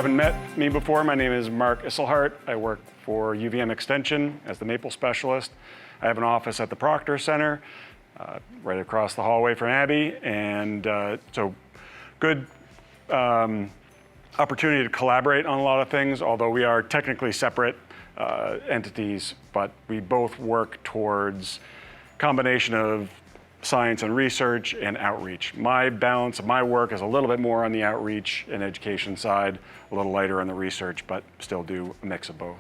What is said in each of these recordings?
haven't met me before, my name is Mark Isslehart. I work for UVM Extension as the Maple Specialist. I have an office at the Proctor Center, right across the hallway from Abby, and so good opportunity to collaborate on a lot of things, although we are technically separate entities, but we both work towards a combination of science and research and outreach. My balance of my work is a little bit more on the outreach and education side, a little lighter on the research, but still do a mix of both.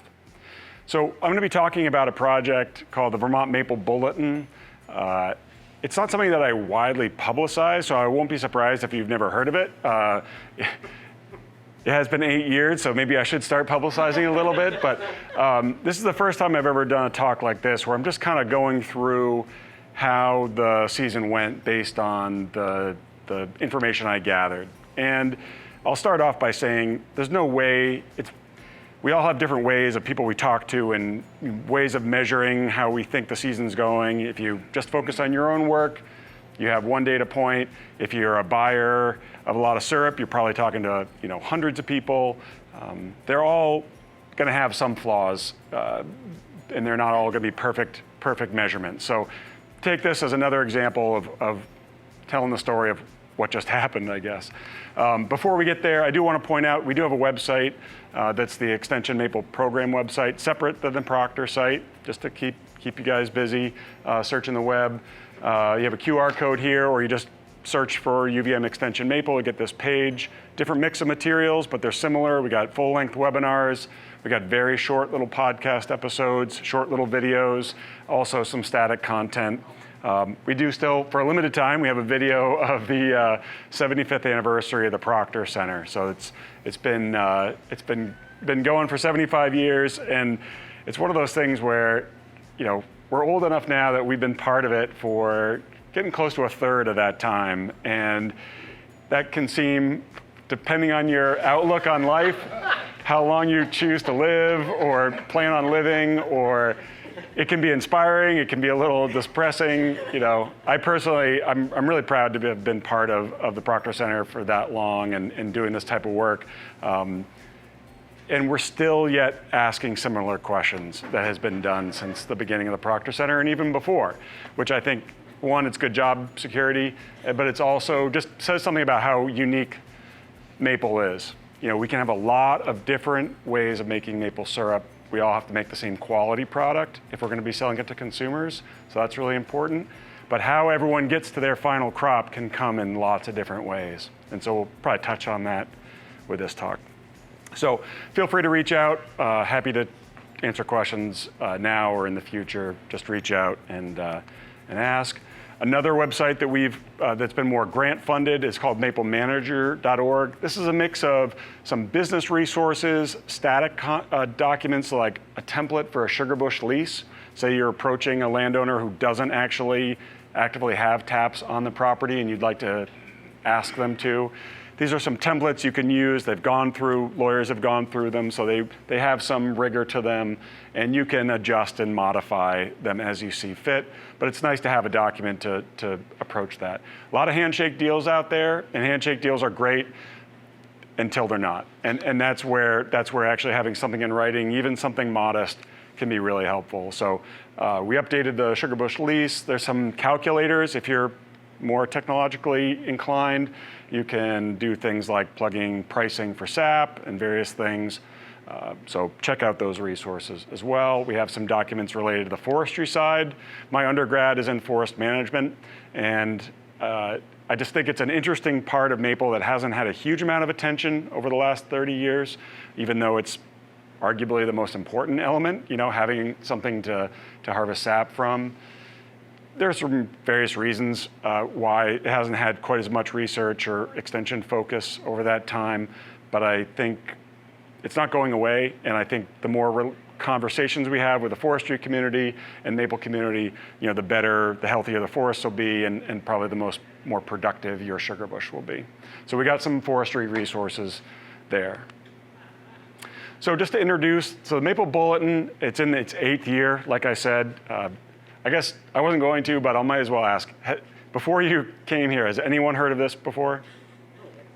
So I'm going to be talking about a project called the Vermont Maple Bulletin. It's not something that I widely publicize, so I won't be surprised if you've never heard of it. It has been 8 years, so maybe I should start publicizing a little bit, but this is the first time I've ever done a talk like this, where I'm just kind of going through how the season went based on the information I gathered. And I'll start off by saying there's no way, we all have different ways of people we talk to and ways of measuring how we think the season's going. If you just focus on your own work, you have one data point. If you're a buyer of a lot of syrup, you're probably talking to hundreds of people. They're all gonna have some flaws, and they're not all gonna be perfect measurements. So take this as another example of telling the story of what just happened, I guess. Before we get there, I do want to point out we do have a website that's the Extension Maple Program website, separate than the Proctor site, just to keep you guys busy searching the web. You have a QR code here, or you just search for UVM Extension Maple to get this page. Different mix of materials, but they're similar. We got full-length webinars. We got very short little podcast episodes, short little videos, also some static content. We do still, for a limited time, we have a video of the 75th anniversary of the Proctor Center. So it's been going for 75 years, and it's one of those things where, we're old enough now that we've been part of it for getting close to a third of that time, and that can seem, depending on your outlook on life, how long you choose to live or plan on living, or it can be inspiring, it can be a little depressing. I personally, I'm really proud to have been part of the Proctor Center for that long and doing this type of work. And we're still yet asking similar questions that has been done since the beginning of the Proctor Center and even before, which I think, one, it's good job security, but it's also just says something about how unique maple is. We can have a lot of different ways of making maple syrup. We all have to make the same quality product if we're going to be selling it to consumers, so that's really important. But how everyone gets to their final crop can come in lots of different ways. And so we'll probably touch on that with this talk. So feel free to reach out. Happy to answer questions now or in the future. Just reach out and ask. Another website that that's been more grant funded is called maplemanager.org. This is a mix of some business resources, static documents like a template for a sugar bush lease. Say you're approaching a landowner who doesn't actually actively have taps on the property and you'd like to ask them to. These are some templates you can use. Lawyers have gone through them, so they have some rigor to them, and you can adjust and modify them as you see fit. But it's nice to have a document to approach that. A lot of handshake deals out there, and handshake deals are great until they're not. And that's where actually having something in writing, even something modest, can be really helpful. So we updated the sugar bush lease. There's some calculators if you're more technologically inclined. You can do things like plugging pricing for SAP and various things. So check out those resources as well. We have some documents related to the forestry side. My undergrad is in forest management, and I just think it's an interesting part of maple that hasn't had a huge amount of attention over the last 30 years, even though it's arguably the most important element, having something to harvest sap from. There's some various reasons why it hasn't had quite as much research or extension focus over that time, but I think it's not going away, and I think the more conversations we have with the forestry community and maple community, the better, the healthier the forests will be, and probably the more productive your sugar bush will be. So we got some forestry resources there. So just to introduce, the Maple Bulletin, it's in its 8th year, like I said. I guess I wasn't going to, but I might as well ask. Before you came here, has anyone heard of this before?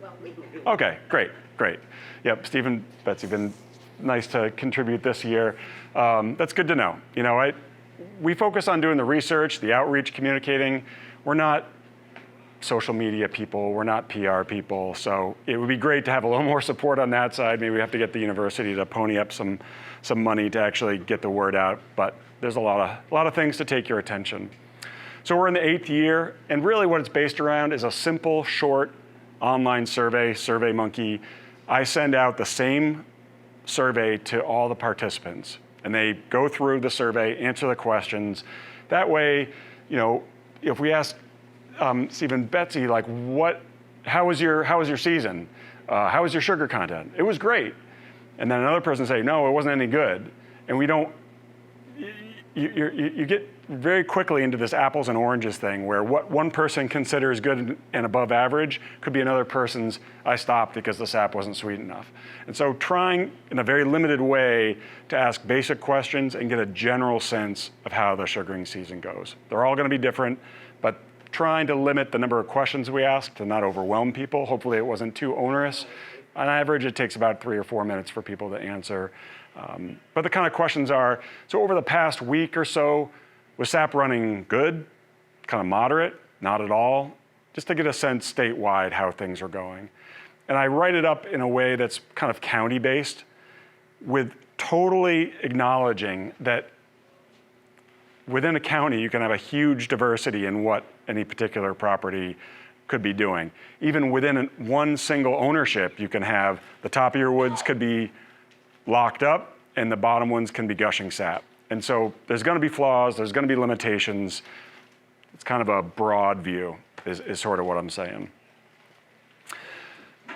Well, Okay, great. Yep, Steve and Betsy, been nice to contribute this year. That's good to know. We focus on doing the research, the outreach, communicating. We're not social media people, we're not PR people, so it would be great to have a little more support on that side. Maybe we have to get the university to pony up some money to actually get the word out, but there's a lot of things to take your attention. So we're in the 8th year, and really what it's based around is a simple, short online survey, SurveyMonkey. I send out the same survey to all the participants, and they go through the survey, answer the questions. That way, if we ask Steve and Betsy, like, how was your season? How was your sugar content? It was great. And then another person say, no, it wasn't any good. And we don't, you get very quickly into this apples and oranges thing where what one person considers good and above average could be another person's, I stopped because the sap wasn't sweet enough. And so trying in a very limited way to ask basic questions and get a general sense of how the sugaring season goes. They're all gonna be different, but trying to limit the number of questions we ask to not overwhelm people. Hopefully it wasn't too onerous. On average, it takes about 3 or 4 minutes for people to answer. But the kind of questions are, so over the past week or so, was SAP running good, kind of moderate, not at all? Just to get a sense statewide how things are going. And I write it up in a way that's kind of county-based, with totally acknowledging that within a county, you can have a huge diversity in what any particular property could be doing. Even within one single ownership, you can have the top of your woods could be locked up and the bottom ones can be gushing sap. And so there's gonna be flaws, there's gonna be limitations. It's kind of a broad view is sort of what I'm saying.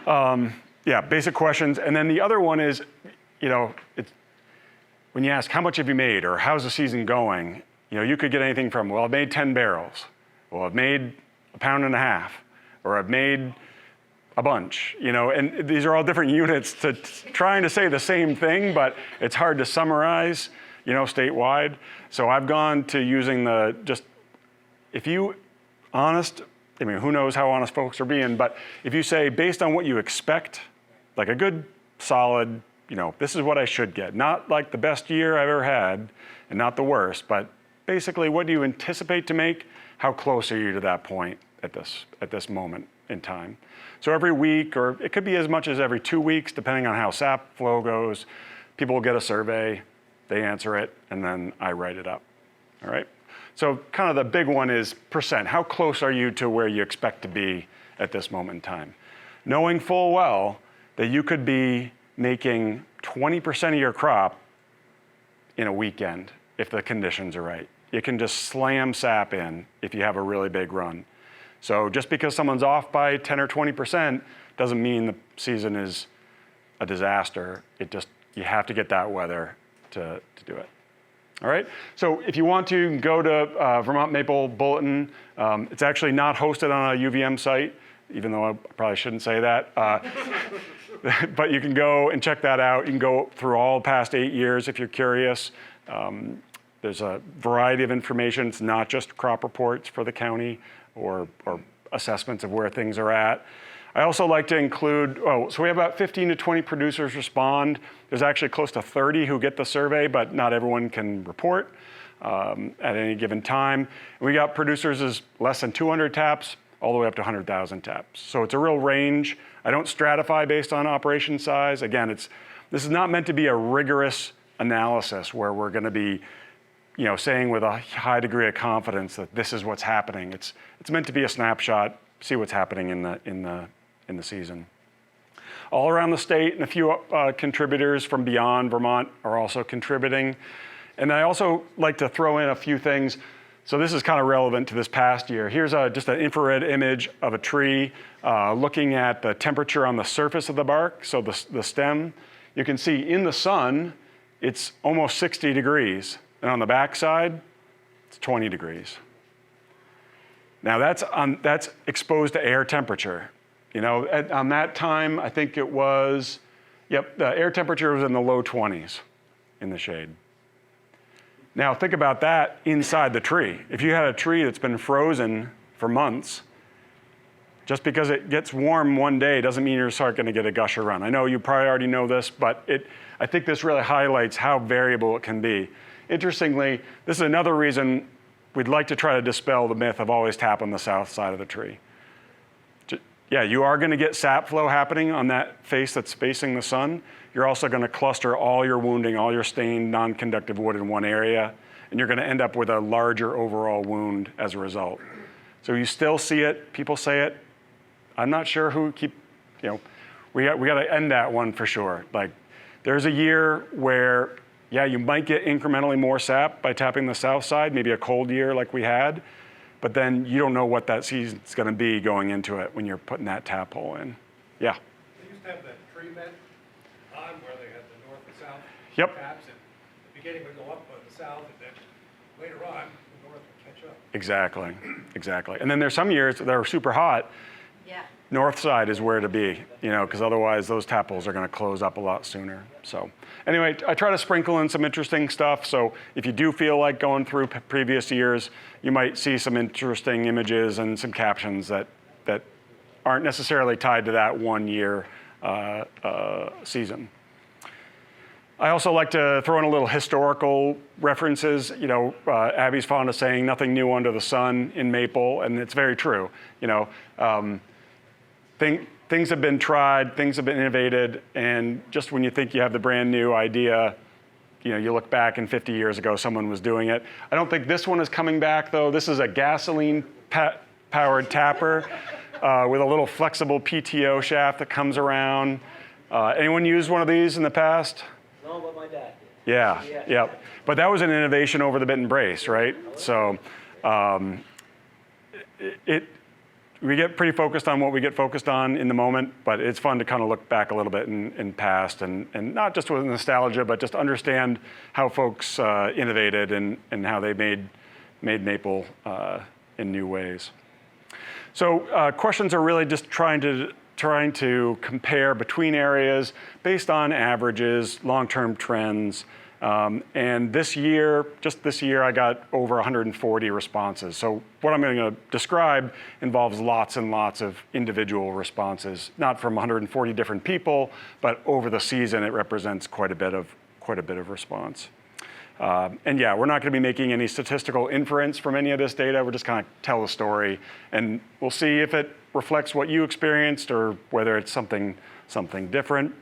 Yeah, basic questions. And then the other one is, when you ask how much have you made or how's the season going, you could get anything from, well, I've made 10 barrels. Well, I've made 1.5 pounds, or I've made a bunch, and these are all different units to trying to say the same thing, but it's hard to summarize, statewide. So I've gone to using if you honest, who knows how honest folks are being, but if you say based on what you expect, like a good solid, this is what I should get, not like the best year I've ever had and not the worst, but basically what do you anticipate to make? How close are you to that point at this moment in time? So every week, or it could be as much as every 2 weeks, depending on how sap flow goes, people will get a survey, they answer it, and then I write it up, all right? So kind of the big one is percent. How close are you to where you expect to be at this moment in time? Knowing full well that you could be making 20% of your crop in a weekend if the conditions are right. You can just slam sap in if you have a really big run. So just because someone's off by 10 or 20% doesn't mean the season is a disaster. You have to get that weather to do it. All right, so if you want to, you can go to Vermont Maple Bulletin. It's actually not hosted on a UVM site, even though I probably shouldn't say that. But you can go and check that out. You can go through all past 8 years if you're curious. There's a variety of information. It's not just crop reports for the county or assessments of where things are at. I also like to include, so we have about 15 to 20 producers respond. There's actually close to 30 who get the survey, but not everyone can report at any given time. And we got producers as less than 200 taps all the way up to 100,000 taps. So it's a real range. I don't stratify based on operation size. Again, this is not meant to be a rigorous analysis where we're gonna be saying with a high degree of confidence that this is what's happening. It's meant to be a snapshot, see what's happening in the season. All around the state, and a few contributors from beyond Vermont are also contributing. And I also like to throw in a few things. So this is kind of relevant to this past year. Here's just an infrared image of a tree looking at the temperature on the surface of the bark, so the stem. You can see in the sun, it's almost 60 degrees. And on the back side, it's 20 degrees. Now that's exposed to air temperature. On that time, I think it was, the air temperature was in the low 20s in the shade. Now think about that inside the tree. If you had a tree that's been frozen for months, Just because it gets warm one day doesn't mean you're going to get a gusher run. I know you probably already know this, but I think this really highlights how variable it can be. Interestingly, this is another reason we'd like to try to dispel the myth of always tap on the south side of the tree. Yeah, you are going to get sap flow happening on that face that's facing the sun. You're also going to cluster all your wounding, all your stained, non-conductive wood in one area, and you're going to end up with a larger overall wound as a result. So you still see it, people say it. I'm not sure who we got to end that one for sure. Like, there's a year where, yeah, you might get incrementally more sap by tapping the south side, maybe a cold year like we had, but then you don't know what that season's going to be going into it when you're putting that tap hole in. Yeah. They used to have that tree met on where they had the north and south taps, and the beginning would go up on the south, and then later on, the north would catch up. Exactly, exactly. And then there's some years that are super hot. Yeah. North side is where to be, because otherwise those tap holes are going to close up a lot sooner. So anyway, I try to sprinkle in some interesting stuff. So if you do feel like going through previous years, you might see some interesting images and some captions that aren't necessarily tied to that 1 year season. I also like to throw in a little historical references. Abby's fond of saying nothing new under the sun in maple, and it's very true. Things have been tried, things have been innovated, and just when you think you have the brand new idea, you look back and 50 years ago someone was doing it. I don't think this one is coming back though. This is a gasoline powered tapper with a little flexible PTO shaft that comes around. Anyone used one of these in the past? No, but my dad did. Yeah. But that was an innovation over the bit and brace, right? So we get pretty focused on what we get focused on in the moment, but it's fun to kind of look back a little bit in past and not just with nostalgia, but just understand how folks innovated and how they made maple in new ways. So questions are really just trying to compare between areas based on averages, long-term trends. And just this year, I got over 140 responses. So what I'm going to describe involves lots and lots of individual responses, not from 140 different people, but over the season, it represents quite a bit of response. And yeah, we're not going to be making any statistical inference from any of this data. We're just kind of tell the story, and we'll see if it reflects what you experienced or whether it's something different.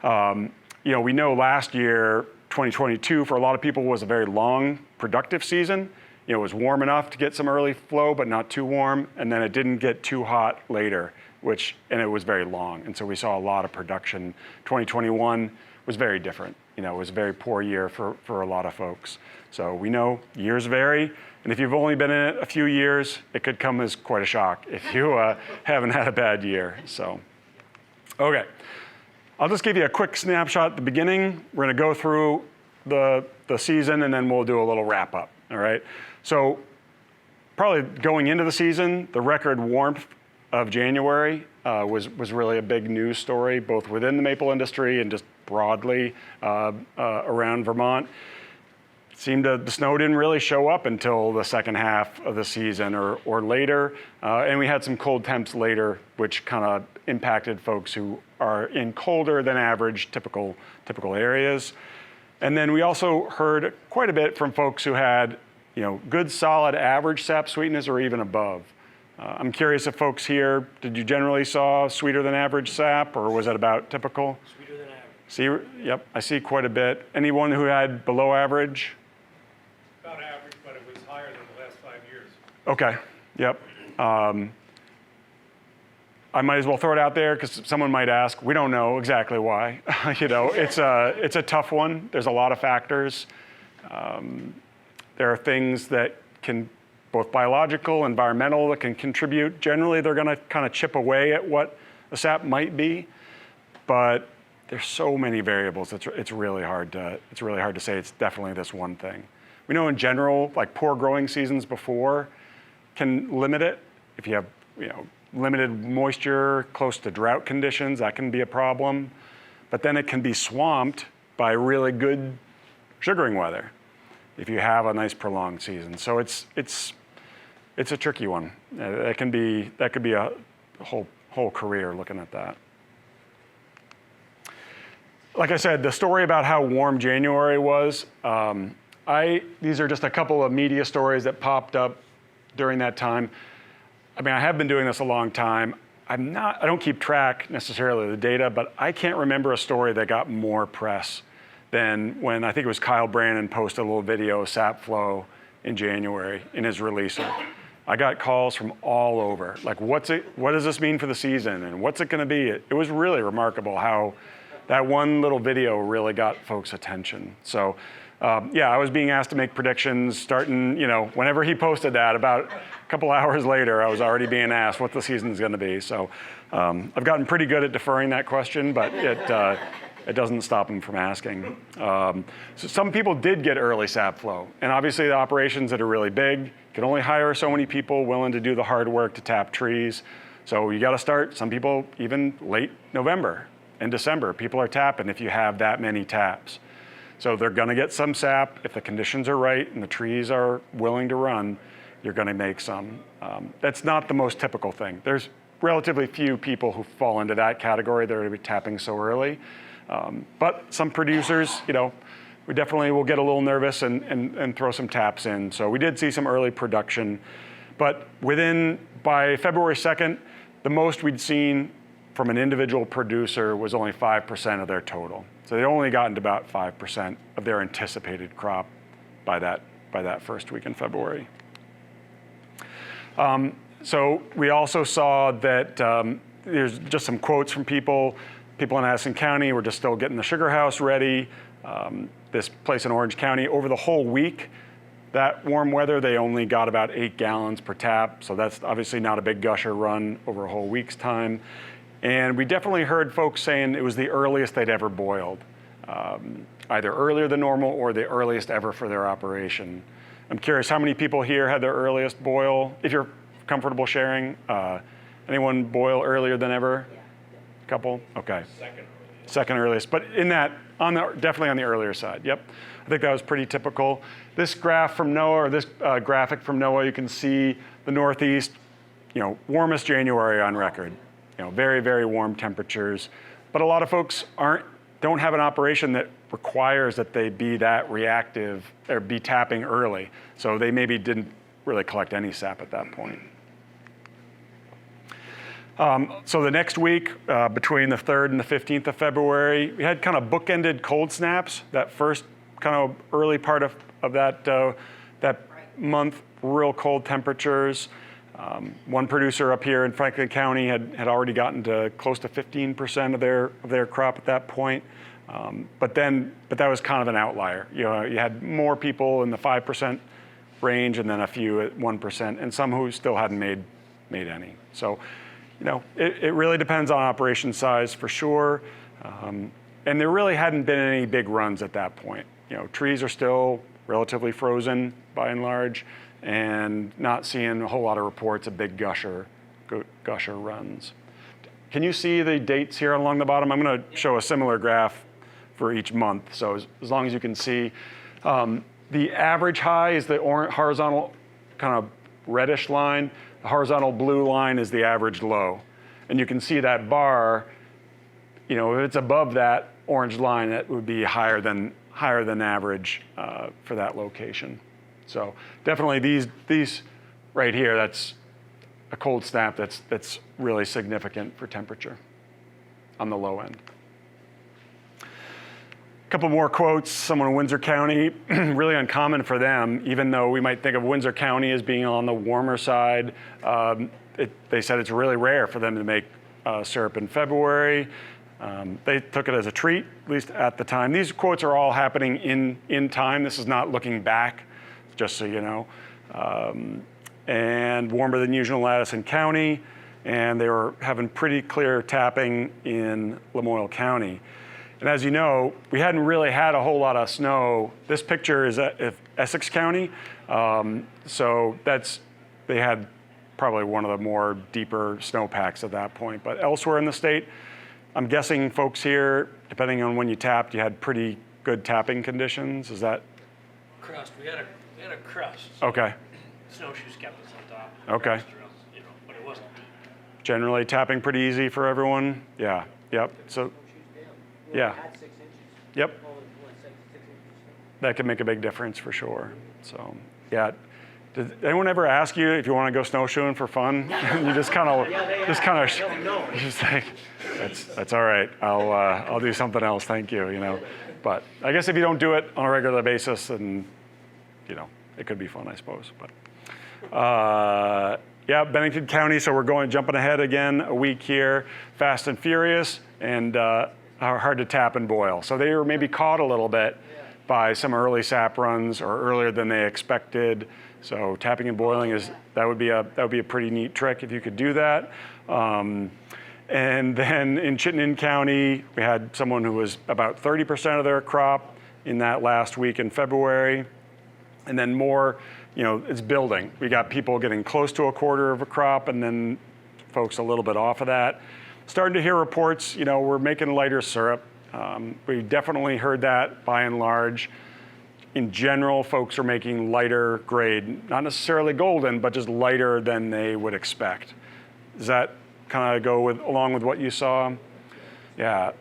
We know last year, 2022, for a lot of people was a very long, productive season. It was warm enough to get some early flow, but not too warm, and then it didn't get too hot later, and it was very long, and so we saw a lot of production. 2021 was very different. It was a very poor year for a lot of folks. So we know years vary, and if you've only been in it a few years, it could come as quite a shock if you haven't had a bad year. So, okay. I'll just give you a quick snapshot at the beginning. We're going to go through the season, and then we'll do a little wrap up, all right? So probably going into the season, the record warmth of January was really a big news story, both within the maple industry and just broadly around Vermont. The snow didn't really show up until the second half of the season or later, and we had some cold temps later, which kind of impacted folks who are in colder than average typical areas. And then we also heard quite a bit from folks who had good solid average sap sweetness or even above. I'm curious if folks here, did you generally saw sweeter than average sap, or was it about typical? Sweeter than average. Yep, I see quite a bit. Anyone who had below average? About average, but it was higher than the last 5 years. Okay, yep. I might as well throw it out there because someone might ask. We don't know exactly why. It's a tough one. There's a lot of factors. There are things that can, both biological, environmental, that can contribute. Generally, they're going to kind of chip away at what the sap might be, but there's so many variables. It's really hard to say it's definitely this one thing. We know in general, like poor growing seasons before can limit it. If you have limited moisture, close to drought conditions, that can be a problem. But then it can be swamped by really good sugaring weather if you have a nice prolonged season. So it's a tricky one. That could be whole career looking at that. Like I said, the story about how warm January was, these are just a couple of media stories that popped up during that time. I mean, I have been doing this a long time. I don't keep track necessarily of the data, but I can't remember a story that got more press than when I think it was Kyle Brannon posted a little video of sap flow in January in his releaser. I got calls from all over, like, what does this mean for the season, and what's it going to be? It was really remarkable how that one little video really got folks' attention. So, yeah, I was being asked to make predictions starting, whenever he posted that, about a couple hours later, I was already being asked what the season's going to be. So, I've gotten pretty good at deferring that question, but it doesn't stop them from asking. So some people did get early sap flow, and obviously the operations that are really big can only hire so many people willing to do the hard work to tap trees. So you got to start, some people even late November and December, people are tapping if you have that many taps. So they're going to get some sap. If the conditions are right and the trees are willing to run, you're going to make some. That's not the most typical thing. There's relatively few people who fall into that category that are tapping so early. But some producers, we definitely will get a little nervous and throw some taps in. So we did see some early production, but by February 2nd, the most we'd seen from an individual producer was only 5% of their total. So they'd only gotten to about 5% of their anticipated crop by that first week in February. So we also saw that there's just some quotes from people in Addison County were just still getting the sugar house ready. This place in Orange County, over the whole week, that warm weather, they only got about 8 gallons per tap. So that's obviously not a big gusher run over a whole week's time. And we definitely heard folks saying it was the earliest they'd ever boiled, either earlier than normal or the earliest ever for their operation. I'm curious how many people here had their earliest boil, if you're comfortable sharing. Anyone boil earlier than ever? Couple? Okay. Second earliest, but definitely on the earlier side. Yep, I think that was pretty typical. This graph from NOAA, or this graphic from NOAA, you can see the Northeast, warmest January on record. Very, very warm temperatures, but a lot of folks don't have an operation that requires that they be that reactive or be tapping early. So they maybe didn't really collect any sap at that point. So the next week, between the 3rd and the 15th of February, we had kind of bookended cold snaps. That first kind of early part of that month, real cold temperatures. One producer up here in Franklin County had already gotten to close to 15% of their crop at that point. But that was kind of an outlier. You had more people in the 5% range, and then a few at 1%, and some who still hadn't made any. So, it really depends on operation size for sure. And there really hadn't been any big runs at that point. Trees are still relatively frozen by and large, and not seeing a whole lot of reports of big gusher runs. Can you see the dates here along the bottom? I'm going to show a similar graph for each month. So as long as you can see, the average high is the horizontal kind of reddish line. The horizontal blue line is the average low. And you can see that bar, if it's above that orange line, it would be higher than average for that location. So definitely these right here, that's a cold snap that's really significant for temperature on the low end. A couple more quotes. Someone in Windsor County, really uncommon for them, even though we might think of Windsor County as being on the warmer side. They said it's really rare for them to make syrup in February. They took it as a treat, at least at the time. These quotes are all happening in time. This is not looking back, just so you know. And warmer than usual in Addison County, and they were having pretty clear tapping in Lamoille County. And as you know, we hadn't really had a whole lot of snow. This picture is of Essex County. So they had probably one of the more deeper snowpacks at that point. But elsewhere in the state, I'm guessing folks here, depending on when you tapped, you had pretty good tapping conditions. Is that? Crust. We had a crust. Okay. Snowshoes kept us on top. Okay. But it wasn't deep. generally tapping pretty easy for everyone. Yeah, yep. So, yeah. Yep. That can make a big difference for sure. So, yeah. Did anyone ever ask you if you want to go snowshoeing for fun? You just kind of, just like, that's all right. I'll do something else. Thank you. You know, but I guess if you don't do it on a regular basis, then, you know, it could be fun, I suppose. But yeah, Bennington County. So we're jumping ahead again a week here. Fast and Furious, and hard to tap and boil. So they were maybe caught a little bit by some early sap runs or earlier than they expected. So tapping and boiling that would be a pretty neat trick if you could do that. And then in Chittenden County, we had someone who was about 30% of their crop in that last week in February. And then more, you know, it's building. We got people getting close to a quarter of a crop, and then folks a little bit off of that. Starting to hear reports, you know, we're making lighter syrup. We definitely heard that by and large. In general, folks are making lighter grade, not necessarily golden, but just lighter than they would expect. Does that kind of go along with what you saw? Yeah.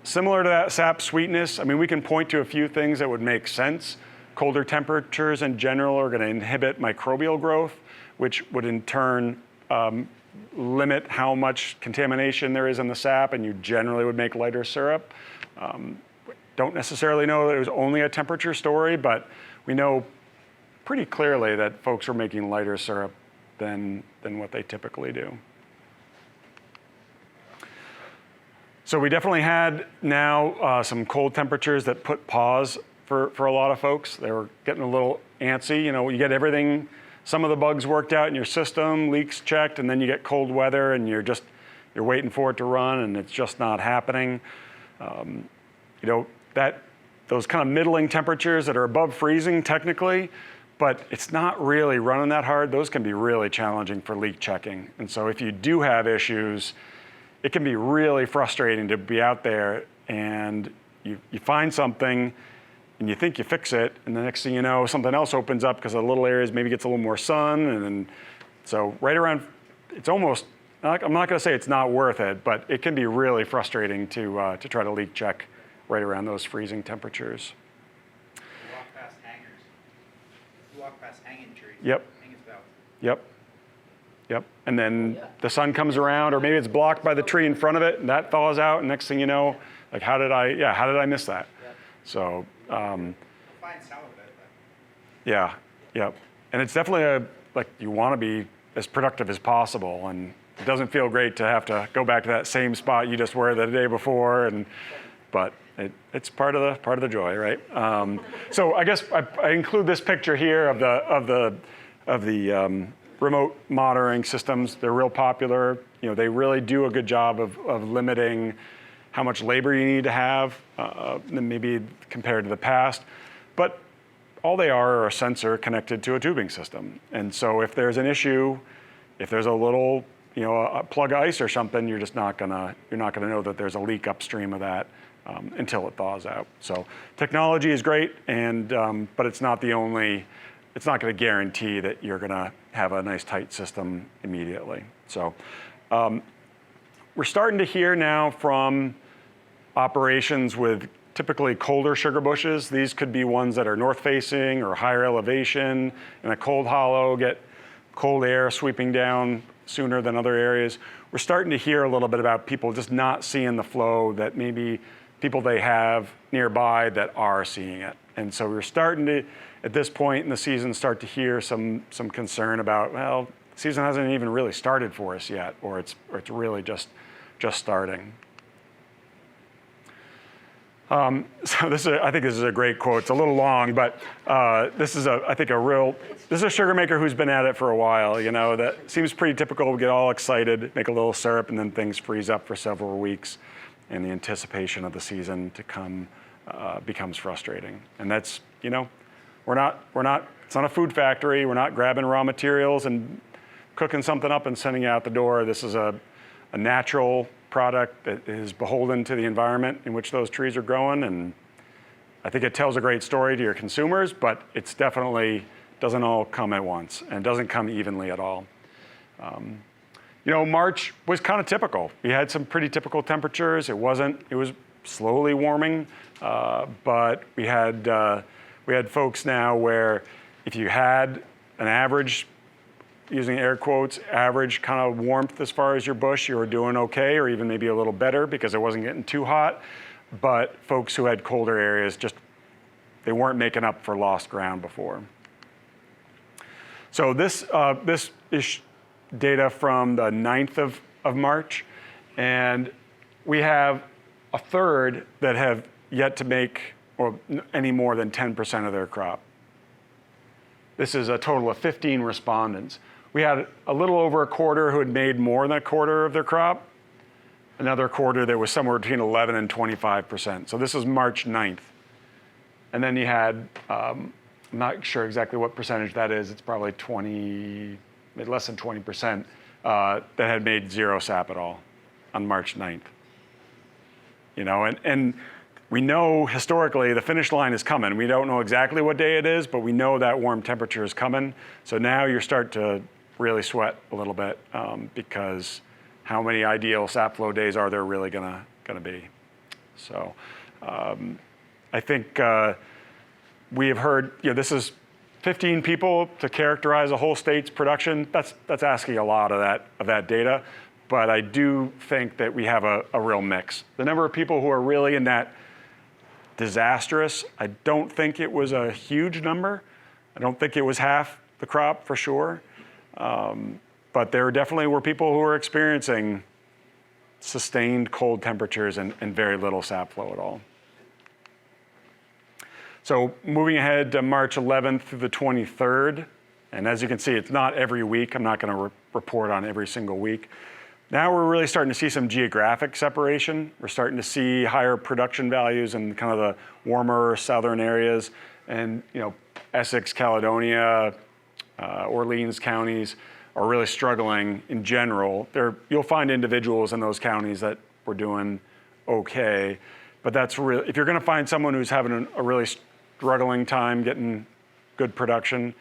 Similar to that sap sweetness, I mean, we can point to a few things that would make sense. Colder temperatures in general are going to inhibit microbial growth, which would in turn limit how much contamination there is in the sap, and you generally would make lighter syrup. Don't necessarily know that it was only a temperature story, but we know pretty clearly that folks are making lighter syrup than what they typically do. So we definitely had now some cold temperatures that put pause for a lot of folks. They were getting a little antsy. You know, you get everything, some of the bugs worked out in your system, leaks checked, and then you get cold weather and you're waiting for it to run and it's just not happening. You know, those kind of middling temperatures that are above freezing technically, but it's not really running that hard, those can be really challenging for leak checking. And so if you do have issues, it can be really frustrating to be out there and you find something and you think you fix it, and the next thing you know, something else opens up because the little areas maybe gets a little more sun, and then, so right around, it's almost, I'm not gonna say it's not worth it, but it can be really frustrating to try to leak check right around those freezing temperatures. You walk past hangers. You walk past hanging trees. Yep. Hanging spouts. Yep. Yep. And then the sun comes around, or maybe it's blocked by the tree in front of it, and that thaws out, and next thing you know, like how did I miss that? Yep. So. Find some of it. Yeah. Yep. And it's definitely like you want to be as productive as possible, and it doesn't feel great to have to go back to that same spot you just were the day before, but it's part of the joy, right? So I guess I include this picture here of the remote monitoring systems. They're real popular. You know, they really do a good job of limiting how much labor you need to have, maybe compared to the past. But all they are a sensor connected to a tubing system. And so if there's an issue, if there's a little, you know, a plug of ice or something, you're not gonna know that there's a leak upstream of that until it thaws out. So technology is great, and but it's not gonna guarantee that you're gonna have a nice tight system immediately. So we're starting to hear now from operations with typically colder sugar bushes. These could be ones that are north facing or higher elevation in a cold hollow, get cold air sweeping down sooner than other areas. We're starting to hear a little bit about people just not seeing the flow that maybe people they have nearby that are seeing it. And so we're starting to, at this point in the season, start to hear some concern about, well, the season hasn't even really started for us yet, or it's really just starting. So I think this is a great quote. It's a little long, but this is a sugar maker who's been at it for a while. You know, that seems pretty typical. We get all excited, make a little syrup, and then things freeze up for several weeks, and the anticipation of the season to come becomes frustrating. And that's, you know, it's not a food factory. We're not grabbing raw materials and cooking something up and sending it out the door. This is a natural product that is beholden to the environment in which those trees are growing, and I think it tells a great story to your consumers, but it's definitely doesn't all come at once, and it doesn't come evenly at all. You March was kind of typical. We had some pretty typical temperatures. It was slowly warming, but we had folks now where if you had an average, using air quotes, average kind of warmth as far as your bush, you were doing okay, or even maybe a little better because it wasn't getting too hot. But folks who had colder areas they weren't making up for lost ground before. So this is data from the 9th of March, and we have a third that have yet to make any more than 10% of their crop. This is a total of 15 respondents. We had a little over a quarter who had made more than a quarter of their crop, another quarter that was somewhere between 11 and 25%. So this is March 9th. And then you had, I'm not sure exactly what percentage that is, it's probably less than 20%, that had made zero sap at all on March 9th. And we know historically the finish line is coming. We don't know exactly what day it is, but we know that warm temperature is coming. So now you start to really sweat a little bit because how many ideal sap flow days are there really gonna be? So I think we have heard, this is 15 people to characterize a whole state's production. That's asking a lot of that data. But I do think that we have a real mix. The number of people who are really in that disastrous, I don't think it was a huge number. I don't think it was half the crop for sure. But there definitely were people who were experiencing sustained cold temperatures and very little sap flow at all. So moving ahead to March 11th through the 23rd, and as you can see, it's not every week. I'm not going to report on every single week. Now we're really starting to see some geographic separation. We're starting to see higher production values in kind of the warmer southern areas, and Essex, Caledonia, Orleans counties are really struggling in general. You'll find individuals in those counties that were doing okay, but that's really, if you're going to find someone who's having a really struggling time getting good production,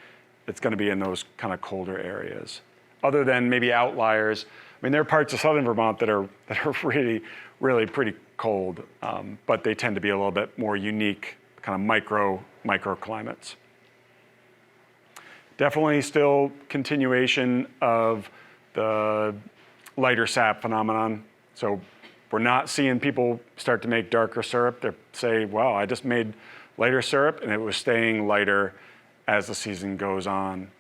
it's going to be in those kind of colder areas. Other than maybe outliers, I mean, there are parts of southern Vermont that are really, really pretty cold, but they tend to be a little bit more unique, kind of microclimates. Definitely still continuation of the lighter sap phenomenon. So we're not seeing people start to make darker syrup. They say, wow, I just made lighter syrup, and it was staying lighter as the season goes on.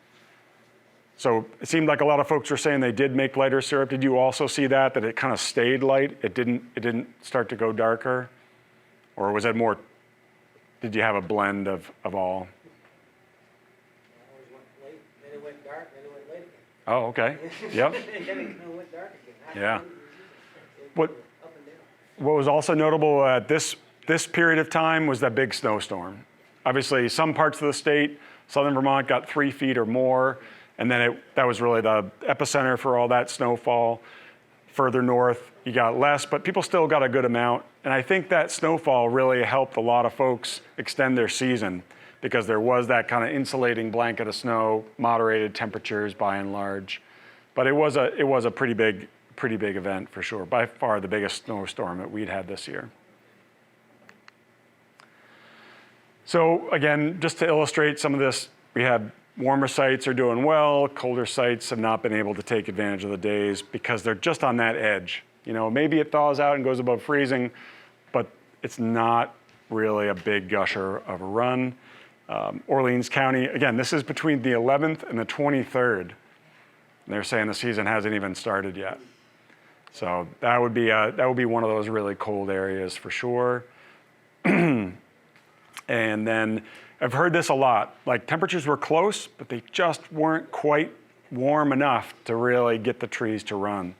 So it seemed like a lot of folks were saying they did make lighter syrup. Did you also see that it kind of stayed light? It didn't start to go darker? Or was it more, did you have a blend of all? Then it went dark, then it went light again. Oh, okay. Yep. And then it went dark again. Yeah. What Up and down. was also notable at this period of time was that big snowstorm. Obviously, some parts of the state, southern Vermont got 3 feet or more, and then that was really the epicenter for all that snowfall. Further north, you got less, but people still got a good amount. And I think that snowfall really helped a lot of folks extend their season because there was that kind of insulating blanket of snow, moderated temperatures by and large. But it was a pretty big event for sure. By far the biggest snowstorm that we'd had this year. So again, just to illustrate some of this, we had warmer sites are doing well, colder sites have not been able to take advantage of the days because they're just on that edge. Maybe it thaws out and goes above freezing, but it's not really a big gusher of a run. Orleans County, again, this is between the 11th and the 23rd. And they're saying the season hasn't even started yet. So that would be one of those really cold areas for sure. And then I've heard this a lot, like temperatures were close, but they just weren't quite warm enough to really get the trees to run.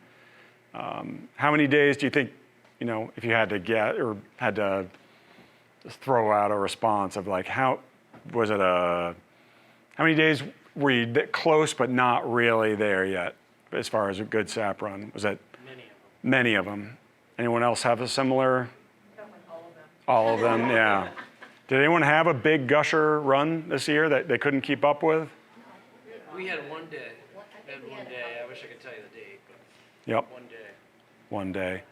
How many days do you think, if you had to get or had to just throw out a response of like, how many days were you that close but not really there yet as far as a good sap run? Was it many of them? Anyone else have a similar? All of them, yeah. Did anyone have a big gusher run this year that they couldn't keep up with? We had one day. I wish I could tell you the date. Yep. one day. One day.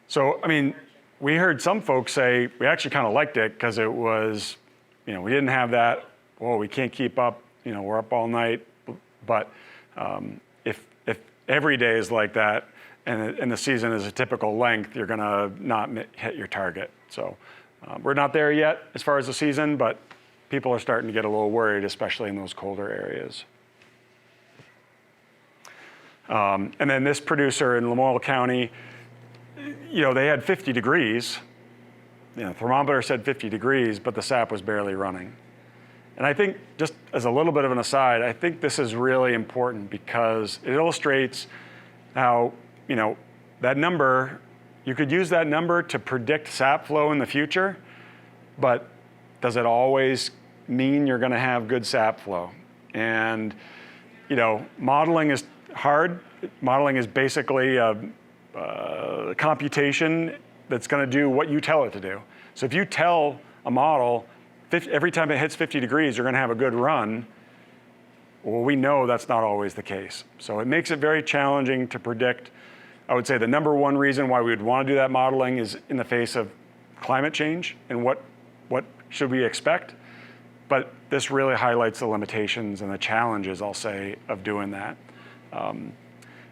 So, I mean, we heard some folks say we actually kind of liked it because it was, we didn't have that, oh, we can't keep up, we're up all night. But if every day is like that and the season is a typical length, you're going to not hit your target. So we're not there yet as far as the season, but people are starting to get a little worried, especially in those colder areas. And then this producer in Lamoille County, they had 50 degrees. Thermometer said 50 degrees, but the sap was barely running. And I think, just as a little bit of an aside, I think this is really important because it illustrates how, that number, you could use that number to predict sap flow in the future, but does it always mean you're going to have good sap flow? And, modeling is hard. Modeling is basically a computation that's going to do what you tell it to do. So if you tell a model every time it hits 50 degrees, you're going to have a good run, well, we know that's not always the case. So it makes it very challenging to predict. I would say the number one reason why we would want to do that modeling is in the face of climate change and what should we expect. But this really highlights the limitations and the challenges, I'll say, of doing that. And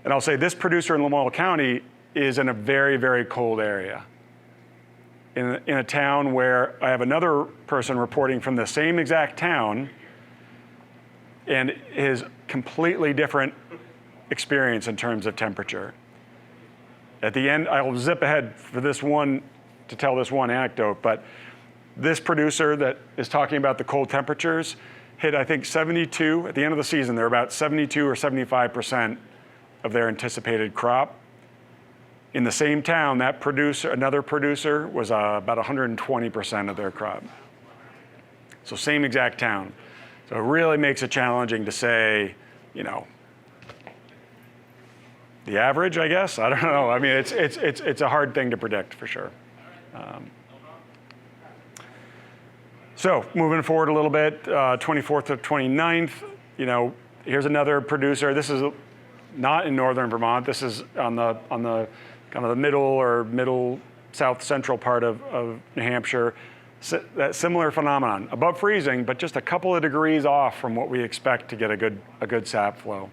I'll say this producer in Lamoille County is in a very, very cold area. In a town where I have another person reporting from the same exact town and his completely different experience in terms of temperature. At the end, I'll zip ahead for this one to tell this one anecdote, but this producer that is talking about the cold temperatures hit, I think, 72, at the end of the season, they're about 72 or 75% of their anticipated crop. In the same town, that producer, another producer, was about 120% of their crop. So same exact town. So it really makes it challenging to say, the average, I guess. I don't know. I mean, it's a hard thing to predict for sure. So moving forward a little bit, 24th to 29th, here's another producer. This is not in northern Vermont. This is on the kind of the middle south central part of New Hampshire. That similar phenomenon, above freezing, but just a couple of degrees off from what we expect to get a good sap flow.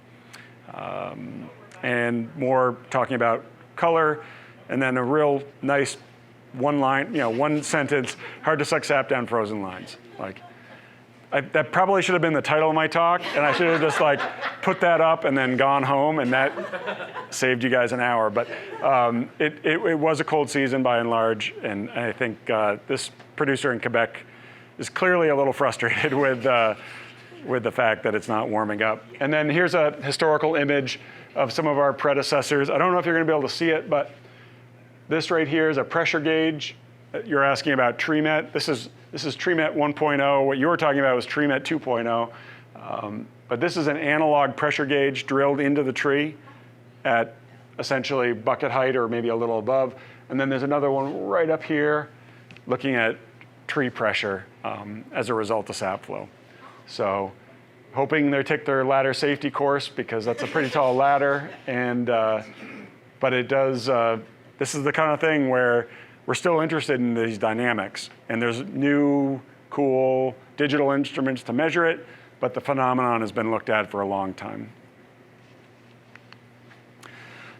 And more talking about color, and then a real nice one line, one sentence, hard to suck sap down frozen lines. That probably should have been the title of my talk, and I should have just put that up and then gone home, and that saved you guys an hour. But it was a cold season by and large, and I think this producer in Quebec is clearly a little frustrated with the fact that it's not warming up. And then here's a historical image of some of our predecessors. I don't know if you're going to be able to see it, but this right here is a pressure gauge. You're asking about TreeMet. This is TreeMet 1.0. What you were talking about was TreeMet 2.0. But this is an analog pressure gauge drilled into the tree at essentially bucket height or maybe a little above. And then there's another one right up here looking at tree pressure as a result of sap flow. So hoping they take their ladder safety course because that's a pretty tall ladder. And but it does, this is the kind of thing where we're still interested in these dynamics. And there's new, cool digital instruments to measure it, but the phenomenon has been looked at for a long time.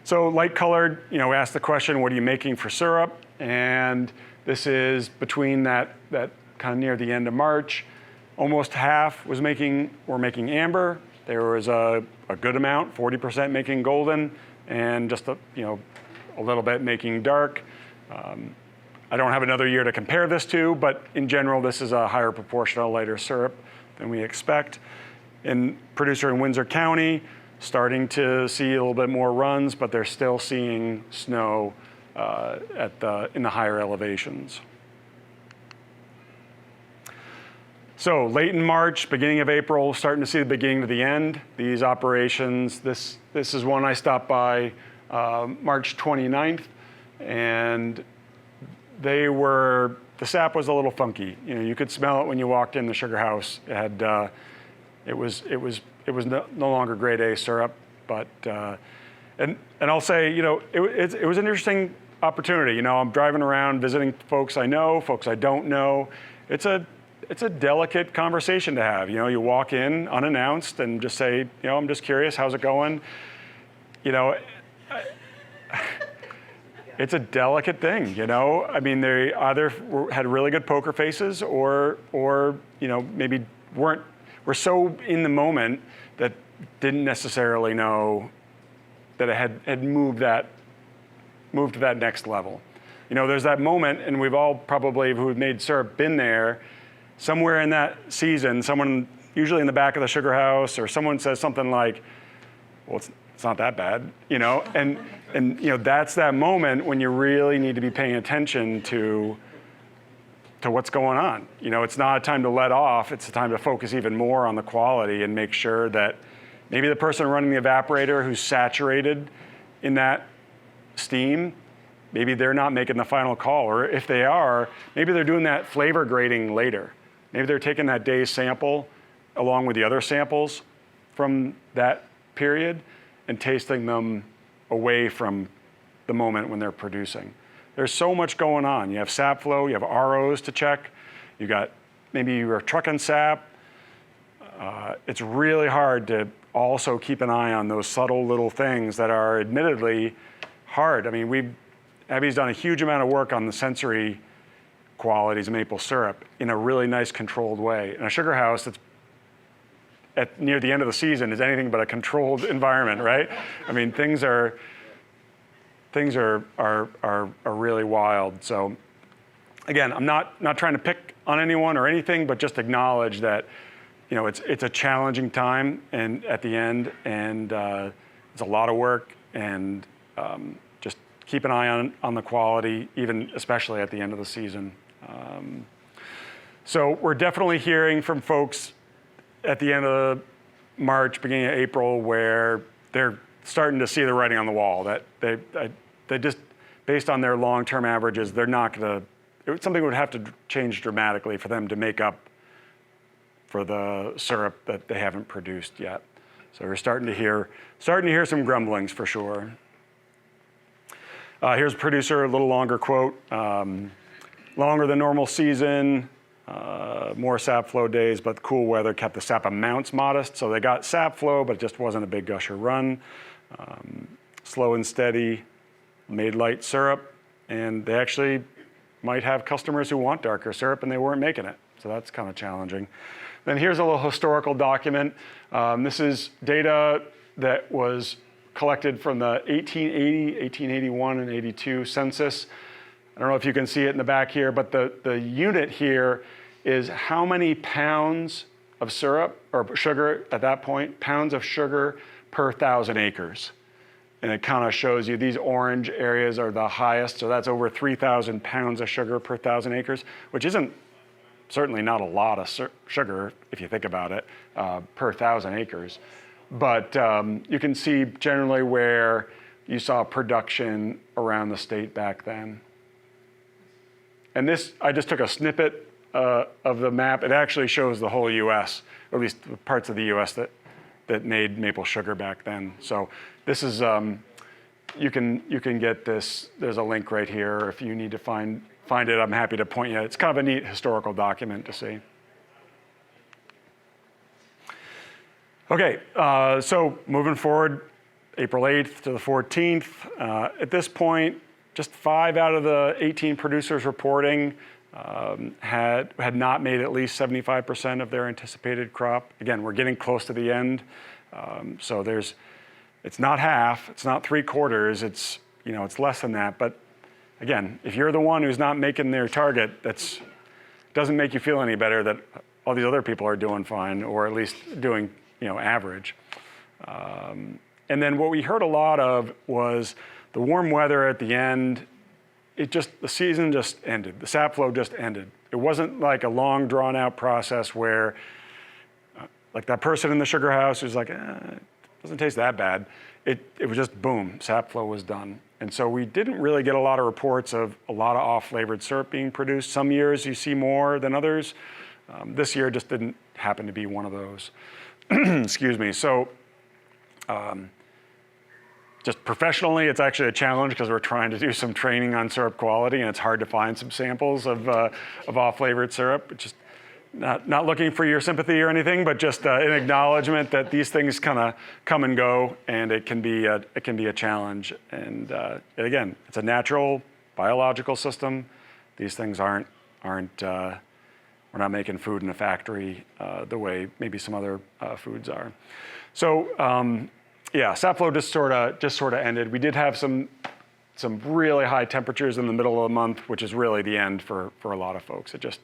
So light colored, we asked the question, what are you making for syrup? And this is between that kind of near the end of March. Almost half were making amber. There was a good amount, 40% making golden, and just a little bit making dark. I don't have another year to compare this to, but in general, this is a higher proportion of lighter syrup than we expect. Producer in Windsor County, starting to see a little bit more runs, but they're still seeing snow in the higher elevations. So late in March, beginning of April, starting to see the beginning to the end. These operations, this is one I stopped by March 29th, and the sap was a little funky. You could smell it when you walked in the sugar house. It was no longer grade A syrup, but And I'll say, it was an interesting opportunity. I'm driving around visiting folks I know, folks I don't know. It's a delicate conversation to have. You walk in unannounced and just say, I'm just curious, how's it going? It's a delicate thing, I mean, they either had really good poker faces or maybe were so in the moment that didn't necessarily know that it had moved to that next level. There's that moment, and we've all probably, who've made syrup, been there. Somewhere in that season, someone, usually in the back of the sugar house, or someone says something like, well, it's not that bad, and that's that moment when you really need to be paying attention to what's going on. It's not a time to let off, it's a time to focus even more on the quality and make sure that maybe the person running the evaporator who's saturated in that steam, maybe they're not making the final call, or if they are, maybe they're doing that flavor grading later. Maybe they're taking that day's sample along with the other samples from that period and tasting them away from the moment when they're producing. There's so much going on. You have sap flow, you have ROs to check, you got maybe you're trucking sap. It's really hard to also keep an eye on those subtle little things that are admittedly hard. I mean, Abby's done a huge amount of work on the sensory qualities of maple syrup in a really nice controlled way. In a sugar house that's near the end of the season is anything but a controlled environment, right? I mean, things are really wild. So again, I'm not trying to pick on anyone or anything, but just acknowledge that it's a challenging time and at the end, and it's a lot of work, and just keep an eye on the quality, even especially at the end of the season. So we're definitely hearing from folks at the end of March, beginning of April, where they're starting to see the writing on the wall, that they just, based on their long-term averages, they're not gonna, something would have to change dramatically for them to make up for the syrup that they haven't produced yet. So we're starting to hear some grumblings for sure. Here's a producer, a little longer quote. Longer than normal season, more sap flow days, but the cool weather kept the sap amounts modest. So they got sap flow, but it just wasn't a big gusher run. Slow and steady, made light syrup, and they actually might have customers who want darker syrup and they weren't making it. So that's kind of challenging. Then here's a little historical document. This is data that was collected from the 1880, 1881, and 82 census. I don't know if you can see it in the back here, but the unit here is how many pounds of syrup or sugar at that point, pounds of sugar per 1,000 acres. And it kind of shows you these orange areas are the highest, so that's over 3,000 pounds of sugar per 1,000 acres, which isn't certainly not a lot of sugar if you think about it per 1,000 acres. But you can see generally where you saw production around the state back then. And this, I just took a snippet of the map. It actually shows the whole US, or at least the parts of the US that made maple sugar back then. So this is, you can get this, there's a link right here. If you need to find it, I'm happy to point you. It's kind of a neat historical document to see. Okay, so moving forward, April 8th to the 14th. At this point, just 5 out of the 18 producers reporting had not made at least 75% of their anticipated crop. Again, we're getting close to the end. So it's not half, it's not 3/4, it's less than that. But again, if you're the one who's not making their target, that doesn't make you feel any better that all these other people are doing fine, or at least doing average. And then what we heard a lot of was the warm weather at the end. The season just ended. The sap flow just ended. It wasn't like a long drawn out process where like that person in the sugar house who's like, it doesn't taste that bad. It was just boom, sap flow was done. And so we didn't really get a lot of reports of a lot of off-flavored syrup being produced. Some years you see more than others. This year just didn't happen to be one of those. Excuse me. So just professionally, it's actually a challenge because we're trying to do some training on syrup quality, and it's hard to find some samples of off-flavored syrup. Just not looking for your sympathy or anything, but just an acknowledgement that these things kind of come and go, and it can be a challenge. And again, it's a natural biological system. These things aren't. We're not making food in a factory the way maybe some other foods are. So. Yeah, sap flow just sort of ended. We did have some really high temperatures in the middle of the month, which is really the end for a lot of folks. It just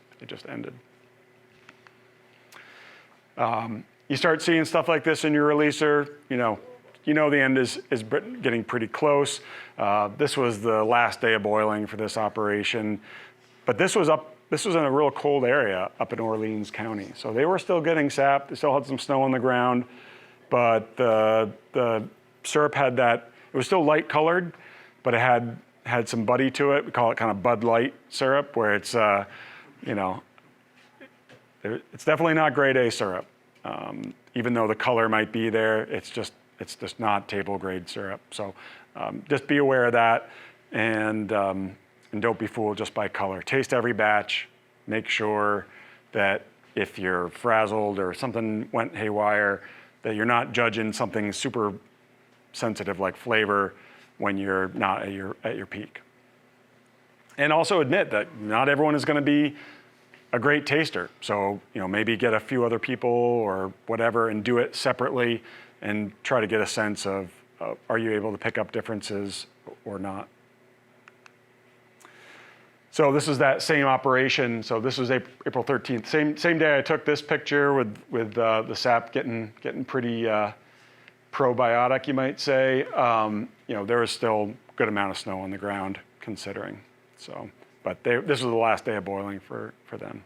ended. You start seeing stuff like this in your releaser. You know the end is getting pretty close. This was the last day of boiling for this operation, but this was in a real cold area up in Orleans County, so they were still getting sap. They still had some snow on the ground. But the syrup had that, it was still light colored, but it had some buddy to it. We call it kind of Bud Light syrup, where it's, it's definitely not grade A syrup. Even though the color might be there, it's just not table grade syrup. So just be aware of that, and don't be fooled just by color. Taste every batch, make sure that if you're frazzled or something went haywire, that you're not judging something super sensitive like flavor when you're not at your peak. And also admit that not everyone is going to be a great taster. So maybe get a few other people or whatever and do it separately and try to get a sense of are you able to pick up differences or not. So this is that same operation. So this was April 13th. Same day I took this picture with the sap getting pretty probiotic, you might say. There was still a good amount of snow on the ground considering. So, but this was the last day of boiling for them.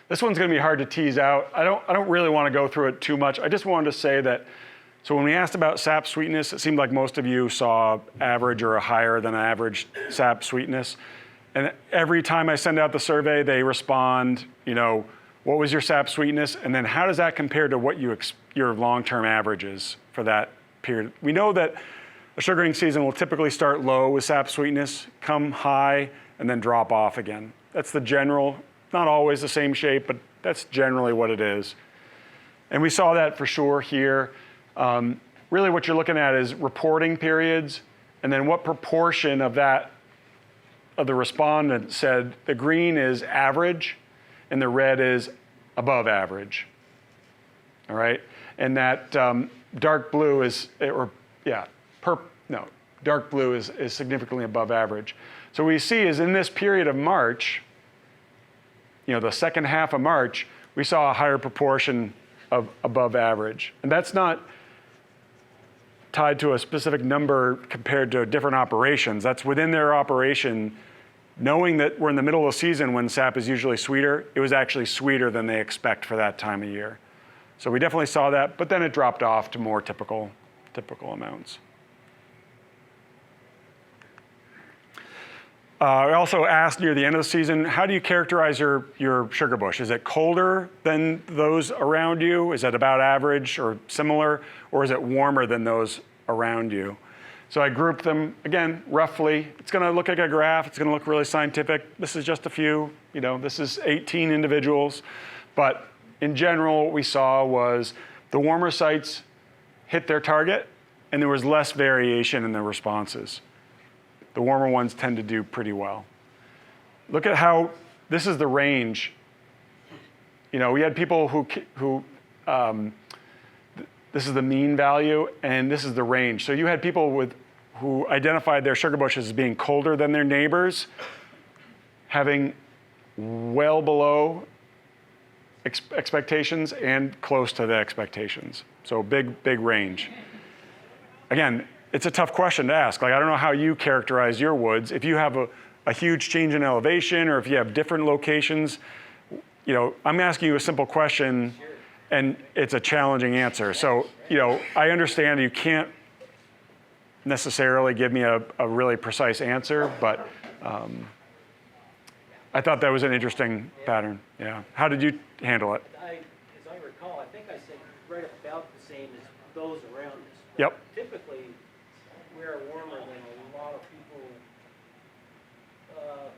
This one's going to be hard to tease out. I don't really want to go through it too much. I just wanted to say that. So when we asked about sap sweetness, it seemed like most of you saw average or a higher than average sap sweetness. And every time I send out the survey, they respond, what was your sap sweetness? And then how does that compare to what your long-term average is for that period? We know that a sugaring season will typically start low with sap sweetness, come high, and then drop off again. That's the general, not always the same shape, but that's generally what it is. And we saw that for sure here. Really what you're looking at is reporting periods, and then what proportion of the respondent said the green is average and the red is above average. All right? And that dark blue is, dark blue is significantly above average. So what we see is in this period of March, the second half of March, we saw a higher proportion of above average. And that's not tied to a specific number compared to different operations. That's within their operation, knowing that we're in the middle of the season when sap is usually sweeter, it was actually sweeter than they expect for that time of year. So we definitely saw that, but then it dropped off to more typical amounts. I also asked near the end of the season, how do you characterize your sugar bush? Is it colder than those around you? Is it about average or similar? Or is it warmer than those around you? So I grouped them, again, roughly. It's going to look like a graph. It's going to look really scientific. This is just a few. This is 18 individuals. But in general, what we saw was the warmer sites hit their target, and there was less variation in the responses. The warmer ones tend to do pretty well. Look at how, this is the range. We had people who this is the mean value, and this is the range. So you had people who identified their sugar bushes as being colder than their neighbors, having well below expectations and close to the expectations. So big range. Again, it's a tough question to ask. I don't know how you characterize your woods. If you have a huge change in elevation or if you have different locations, I'm asking you a simple question and it's a challenging answer. So, I understand you can't necessarily give me a really precise answer, but I thought that was an interesting pattern. Yeah. How did you handle it? As I recall, I think I said right about the same as those around us. Yep. Typically, we're warmer than a lot of people,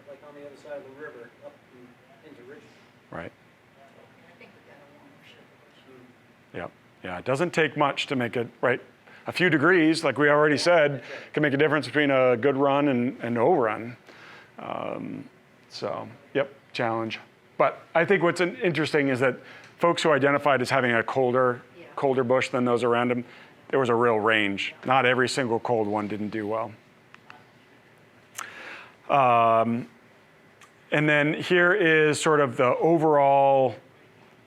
like on the other side of the river, up into Richmond. Right. I think we got a warmer sugar bush. Yeah. It doesn't take much to make it, right? A few degrees, like we already said, can make a difference between a good run and an overrun. Challenge. But I think what's interesting is that folks who identified as having a colder bush than those around them, there was a real range. Not every single cold one didn't do well. And then here is sort of the overall,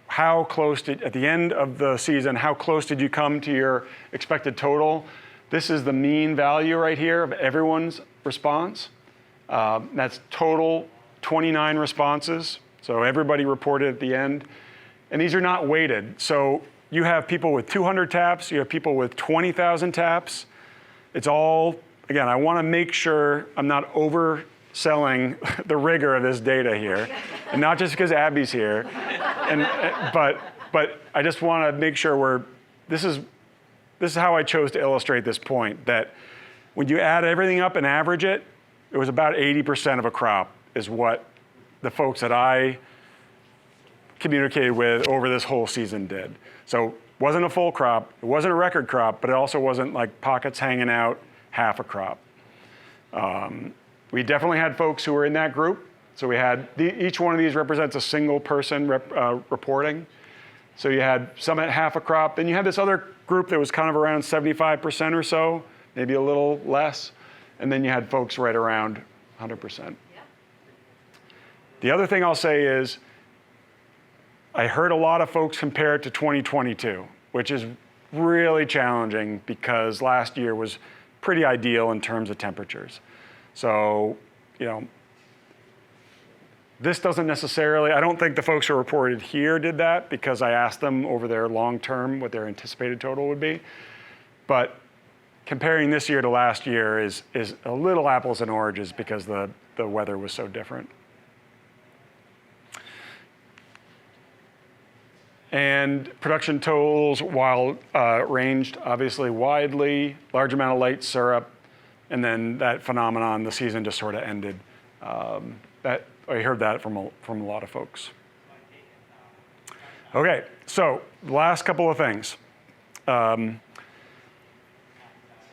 how close did, at the end of the season, how close did you come to your expected total? This is the mean value right here of everyone's response. That's total 29 responses. So everybody reported at the end. And these are not weighted. So you have people with 200 taps, you have people with 20,000 taps. It's all, again, I want to make sure I'm not overselling the rigor of this data here. And not just because Abby's here. But I just want to make sure this is how I chose to illustrate this point, that when you add everything up and average it, it was about 80% of a crop is what the folks that I communicated with over this whole season did. So it wasn't a full crop, it wasn't a record crop, but it also wasn't like pockets hanging out, half a crop. We definitely had folks who were in that group. So we had, each one of these represents a single person reporting. So you had some at half a crop, then you had this other group that was kind of around 75% or so, maybe a little less, and then you had folks right around 100%. The other thing I'll say is, I heard a lot of folks compare it to 2022, which is really challenging because last year was pretty ideal in terms of temperatures. So, this doesn't necessarily, I don't think the folks who reported here did that because I asked them over their long term what their anticipated total would be. But comparing this year to last year is a little apples and oranges because the weather was so different. And production totals, while ranged obviously widely, large amount of light syrup, and then that phenomenon, the season just sort of ended. I heard that from a lot of folks. Okay, so last couple of things.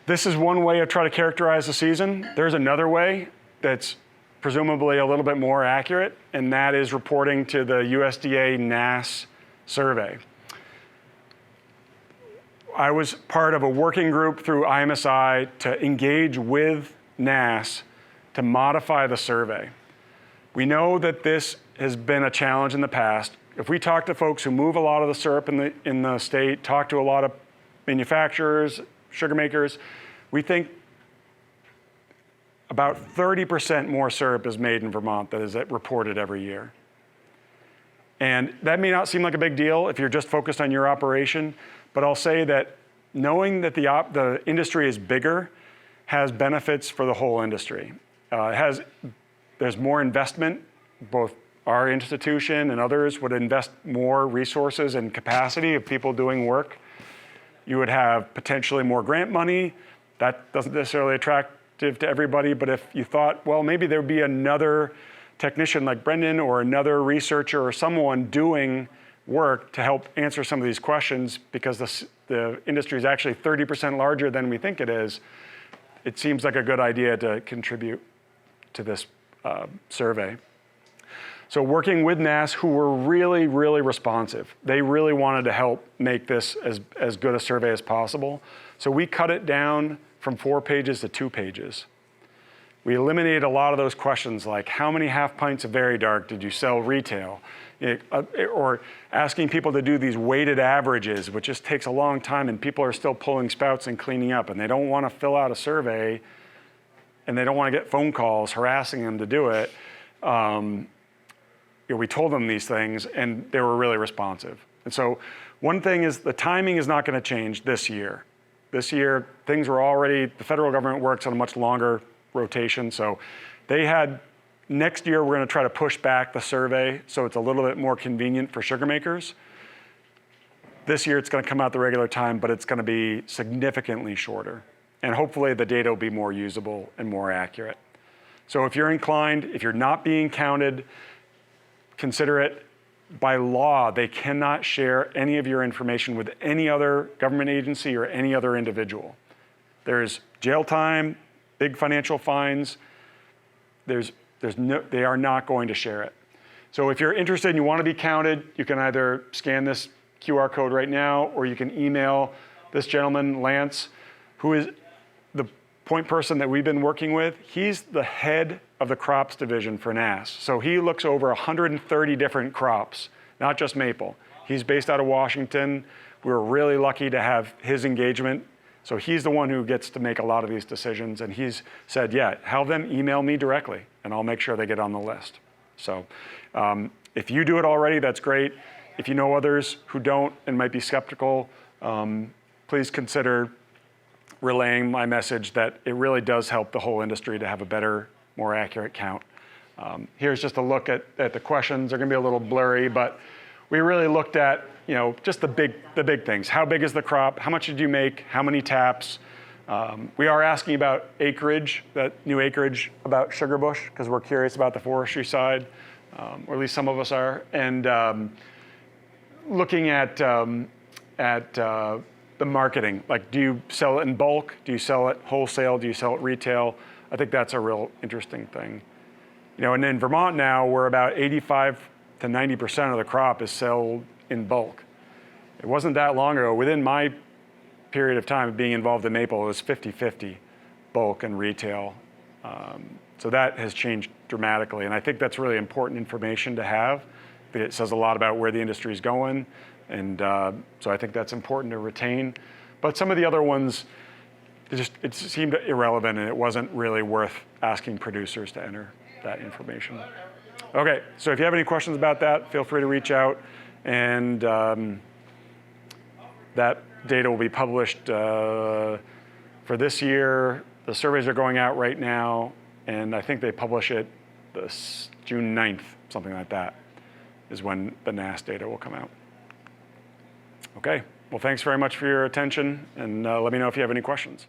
This is one way of trying to characterize the season. There's another way that's presumably a little bit more accurate, and that is reporting to the USDA NASS survey. I was part of a working group through IMSI to engage with NASS to modify the survey. We know that this has been a challenge in the past. If we talk to folks who move a lot of the syrup in the state, talk to a lot of manufacturers, sugar makers, we think about 30% more syrup is made in Vermont that is reported every year. And that may not seem like a big deal if you're just focused on your operation, but I'll say that knowing that the industry is bigger has benefits for the whole industry. There's more investment, both our institution and others would invest more resources and capacity of people doing work. You would have potentially more grant money. That doesn't necessarily attractive to everybody, but if you thought, well, maybe there would be another technician like Brendan or another researcher or someone doing work to help answer some of these questions because the industry is actually 30% larger than we think it is, it seems like a good idea to contribute to this survey. So working with NASS, who were really, really responsive. They really wanted to help make this as good a survey as possible. So we cut it down from 4 pages to 2 pages. We eliminated a lot of those questions like how many half pints of Very Dark did you sell retail? Or asking people to do these weighted averages, which just takes a long time and people are still pulling spouts and cleaning up and they don't want to fill out a survey and they don't want to get phone calls harassing them to do it. We told them these things and they were really responsive. And so one thing is the timing is not going to change this year. This year, things were already, the federal government works on a much longer rotation. So they had, next year we're going to try to push back the survey so it's a little bit more convenient for sugar makers. This year it's going to come out the regular time, but it's going to be significantly shorter. And hopefully the data will be more usable and more accurate. So if you're inclined, if you're not being counted, consider it. By law, they cannot share any of your information with any other government agency or any other individual. There's jail time, big financial fines. They are not going to share it. So if you're interested and you want to be counted, you can either scan this QR code right now, or you can email this gentleman, Lance, who is the point person that we've been working with. He's the head of the crops division for NASS. So he looks over 130 different crops, not just maple. He's based out of Washington. We were really lucky to have his engagement. So he's the one who gets to make a lot of these decisions. And he's said, yeah, have them email me directly, and I'll make sure they get on the list. So if you do it already, that's great. If you know others who don't and might be skeptical, please consider relaying my message that it really does help the whole industry to have a better, more accurate count. Here's just a look at the questions. They're going to be a little blurry, but we really looked at just the big things. How big is the crop? How much did you make? How many taps? We are asking about acreage, that new acreage about sugar bush, because we're curious about the forestry side, or at least some of us are. And looking at the marketing, like, do you sell it in bulk? Do you sell it wholesale? Do you sell it retail? I think that's a real interesting thing. And in Vermont now, we're about 85 to 90% of the crop is sold in bulk. It wasn't that long ago. Within my period of time of being involved in maple, it was 50-50 bulk and retail. So that has changed dramatically. And I think that's really important information to have. It says a lot about where the industry is going. And so I think that's important to retain. But some of the other ones, it seemed irrelevant, and it wasn't really worth asking producers to enter that information. Okay, so if you have any questions about that, feel free to reach out. And that data will be published for this year. The surveys are going out right now, and I think they publish it this June 9th, something like that, is when the NASS data will come out. Okay, well, thanks very much for your attention, and let me know if you have any questions.